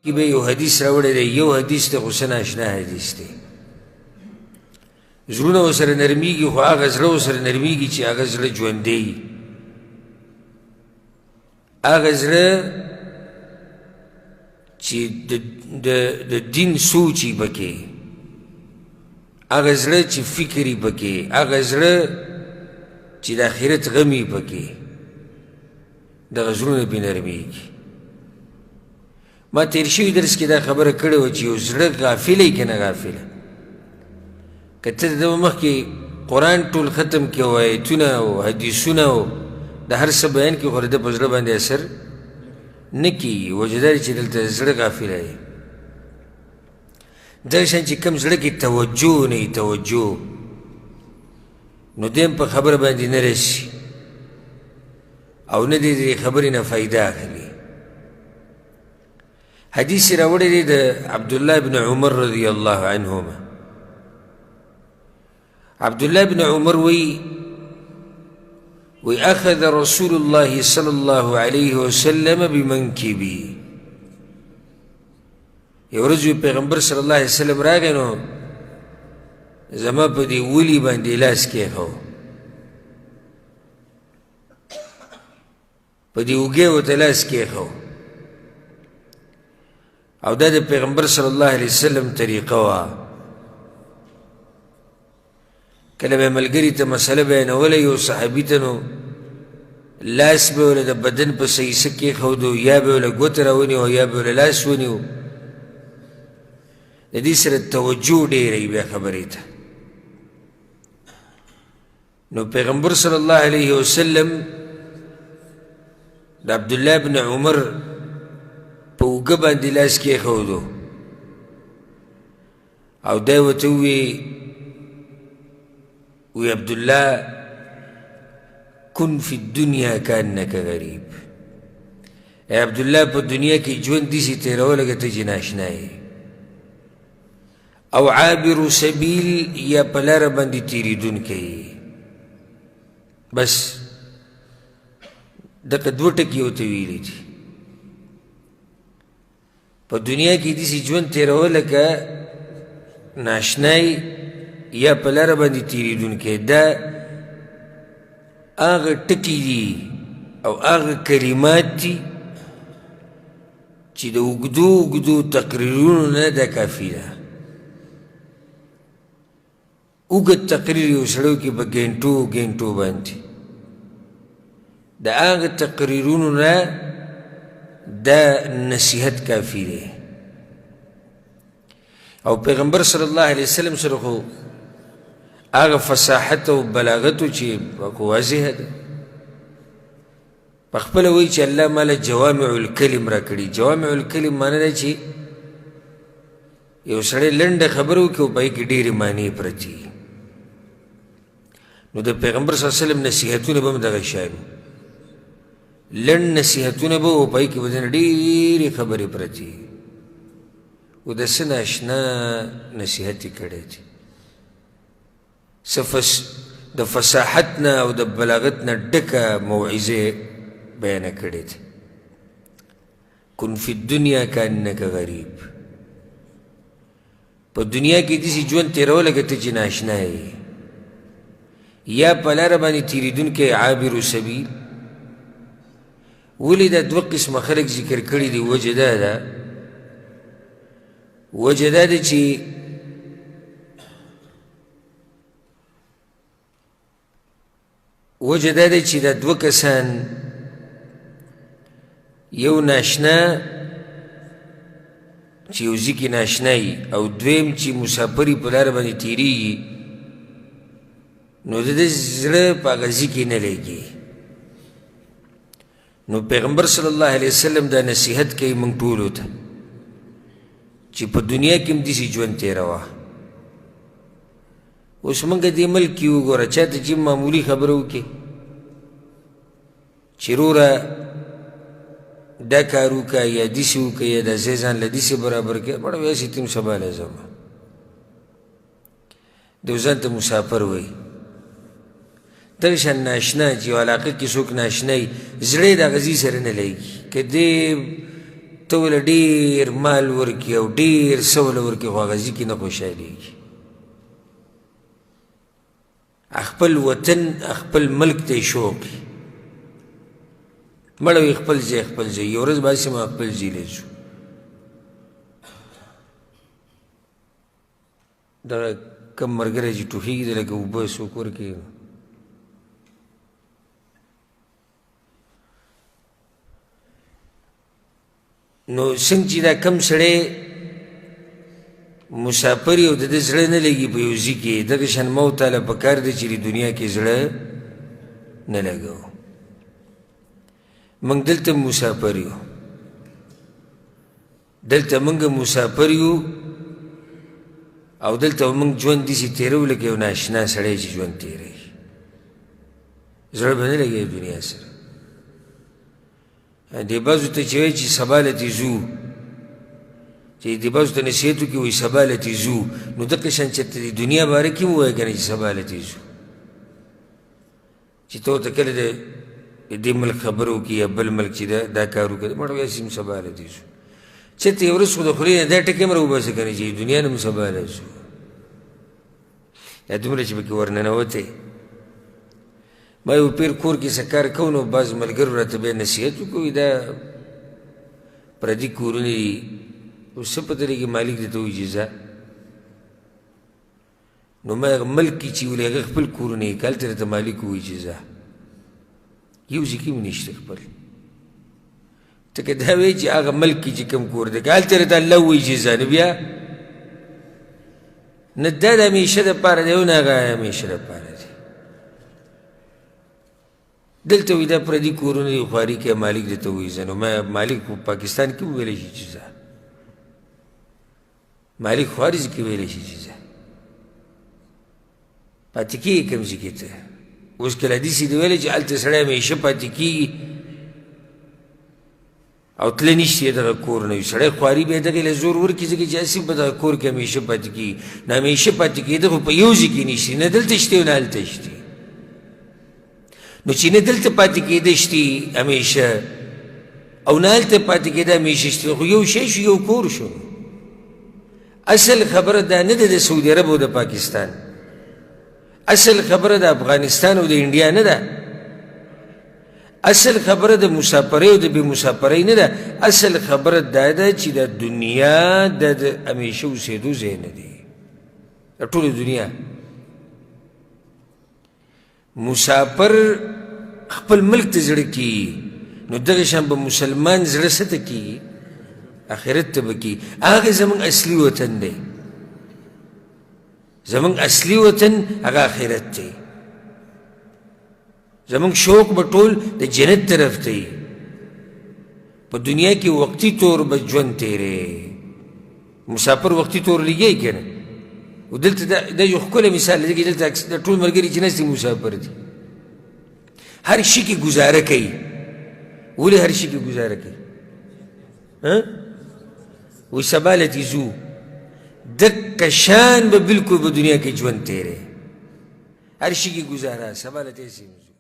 کی به یو حدیث راوړی دی، یو حدیث دی خو څه ناشنا حدیث دی. زړونه ورسره نرمیږي خو هغه زړه ورسره نرمیږي چې هغه زړه ژوندی وي، هغه زړه چې د دین سوچ یي پکې، هغه زړه چې فکر یي پکې، هغه زړه چې د آخرت غم یي پکې، دغه زړونه پرې نرمیږي. ما تیر شوي درس کې دا خبره کړې وه چې یو زړه غافله یي که نه غافله، که ته د ده مخکې قرآن ټول ختم کړې او ایتونه او حدیثونه او د هر څه بیان کړي، خو د ده په زړه باندې اثر نه کېږي. وجه دا چې دلته زړه غافله دی. دغه شان چې کوم زړه کې توجه نه وي، توجه، نو دی هم په خبره باندې نه رسي او نه دی د خبرې نه فایده اخلي. حدیث راوړی دی د عبدالله بن عمر رضی الله عنهما. عبدالله بن عمر وی اخذ رسول الله صلی الله علیه وسلم بمنکبی. یو ورځ پیغمبر صلی الله علیه وسلم راغی نو زما په دې ولي باندې لاس کېښود، په دې اوږې ورته لاس کېښود، او دا د پیغمبر صلی الله علیه وسلم طریقه وه. کله به ملګري ته مسله بیانوله یو صحابي ته، نو لاس به وله د بدن په صحیحه کېښودو، یا به وله ګوته راونیو یا به وله لاس ونیو. د دې سره توجه ډېره وي بیا خبرې ته. نو پیغمبر صلی الله علیه وسلم د عبدالله بن عمر په اوږه باندې لاس کېښودو او دی ورته وی عبدالله کن فی الدنیا کانک غریب. ای عبدالله په دنیا کې ژوند داسې تېروه لکه ته چې ناشنا یې، او عابر سبیل، یا په لاره باندې تېرېدونکی یې. بس دغه دوه ټکي ورته ویلي دي. په دنیا کې داسې ژوند تېروه لکه ناشنا یې یا په لاره باندې تېرېدونکی. دا هغه ټکي دي او هغه کلمات دي چې د اوږدو اوږدو تقریرونو نه دا کافي ده. اوږد تقریر یو سړی وکړي په ګنټو ګنټو باندې، د هغه تقریرونو نه دا نصیحت کافي دی. او پیغمبر صلی الله علیه وسلم سره خو هغه فصاحت او بلاغت چې واضحه ده. په خپله وایي چې الله ماله جوامع الکلم را کړي. جوامع الکلم معنی ده چې یو سړی لنډه خبره وکړي او په هغې کې ډېرې معنی پرتې. نو د پیغمبر صلی الله علیه وسلم نصیحتونه به هم دغه شان لنډ نصیحتونه به او په هغې کې به ډېرې خبرې پرتې او د څه ناشنا نصیحت یې کړی دی. د فصاحت نه او د بلاغت نه ډکه موعظې بیانه کړې ده. کن فی الدنیا کانک غریب. په دنیا کې داسې ژوند تېروه لکه ته چې ناشنا یې، یا په لاره باندې تېرېدونکی عابر سبیل. ولې دا دوه قسمه خلک ذکر کړي دي؟ وجه دا ده چې دا دوه کسان، یو ناشنا چې یو ځای کې ناشنا وي، او دویم چې مسافر په لاره باندې تېرېږي، نو د ده زړه په هغه ځای کې نه لګي. نو پیغمبر صلی الله علیه وسلم دا نصیحت کوي موږ ټولو ته چې په دنیا کې هم داسې ژوند تېروه. اوس موږ دې ملک کې وګوره، چا ته چې معمولي خبره وکړي چې وروره دا کار وکړه یا داسې وکړه یا دا ځای ځان له داسې برابر کړه، بړه وایسې ته هم سبا له ځمه. دی ځان ته مسافر وایي. دغه شان ناشنا چې یو علاقه کې څوک ناشنا وي، زړه یې د هغه ځای سره نه لګي. که دې ته ول ډېر مال ورکړي او ډېر څه وله ورکړي خو هغه ځي کې نه خوشحالېږي خپل وطن خپل ملک ته یې شوق وي مړه وي خپل ځای خپل ځای یو ورځ باسي ما خپل ځای له ځو دغه کم ملګری چې ټوخېږي دی لکه اوبه څوک ورکوي نو څنګه چې دا کم سړی مسافر یو د ده زړه نه لګي په یو ځي کې دغه شان ما ورته پکار دی چې دنیا کې زړه نه لګوو موږ دلته مسافر یو دلته موږ مسافر یو او دلته موږ ژوند داسې تېرو لکه یو ناشنا سړی چې ژوند تېروي زړه به نه لګي دنیا سره دې بعضو ته چې وایي چې سبا لتې ځو چې دې بعضو ته نصیحت وکړي وایي سبا لتې ځو نو دغه شان چېرته د دنیا باره کې هم ووایه که نه چې سبا لتې ځو چې ته ورته کله د دې ملک خبره وکړي یا بل ملک چې دا کار وکړه مړه وایي هسې هم سبا لتې ځو چېرته یو ورځ خو د خولې نه دا ټکي هم راوباسه که نه چې دنیا نه هم سبا له ځو یا دومره چې پکې ورننوتی ما یو پیر کور کې څه کار کوو نو بعض ملګرو راته بیا نصیحت وکړي دا پردي کورونه دي اوس څه پته لګي مالک درته وایي چې ځه نو ما هغه ملک کې چې ولې هغه خپل کورونه یې که هلته راته مالک ووایي چې ځه یو ځای کې هم نشته خپل ته که دا وایي چې هغه ملک کې چې کوم کور دی که هلته راته الله ووایي چې ځه نو بیا نه دا د همیشه دپاره دی او نه هغه همیشه دپاره دی دلته وایي دا پردي کورونه دي خواري کې مالک درته وایي ځه نو ما مالک په پاکستان کې وویلی شي چې ځه مالک خواري ځای کې ویلی شي چې ځه پاتې کېږي کوم ځای کې ته اوس کله حدیث دې ویلی چې هلته سړی همیشه پاتې کېږي او تله نشي دغه کور نه وي سړی خواري به یې دغې له زور ورکړي ځکه چې هسې په دغه کور کې همیشه پاتې کېږي نه همیشه پاتې کېده خو په یو ځای کې نشي نه دلته شتې او نه هلته شتې نو چې نه دلته پاتې کېده شتې همیشه او نه هلته پاتې کېده همیشه شتې خو یو شی شو یو کور شو اصل خبره دا نه ده د سعودي عرب او د پاکستان اصل خبره د افغانستان او د انډیا نه ده اصل خبره د مسافرۍ او د بې مسافرۍ نه ده اصل خبره دا ده چې د دنیا د همیشه اوسېدو ځای نه دی د ټوله دنیا مسافر خپل ملک ته زړه کېږي نو دغه شان به مسلمان زړه څه ته کېږي آخرت ته به کېږي هغه زموږ اصلي وطن دی زموږ اصلي وطن هغه آخرت دی زموږ شوق به ټول د جنت طرف ته وي په دنیا کې وقتي طور به ژوند تېری مسافر وقتي طور لګی که نه و دلته دا یو ښکلی مثال دی چې دلته د ټول ملګري چې ناست دي مسافر دي هر شي کې ګزاره کوي ولې هر شي کې ګزاره کوي وایي سبا لتې ځو دکه شان به بلکل په دنیا کې ژوند تېری هر شي کې ګزاره سبا لتې ځو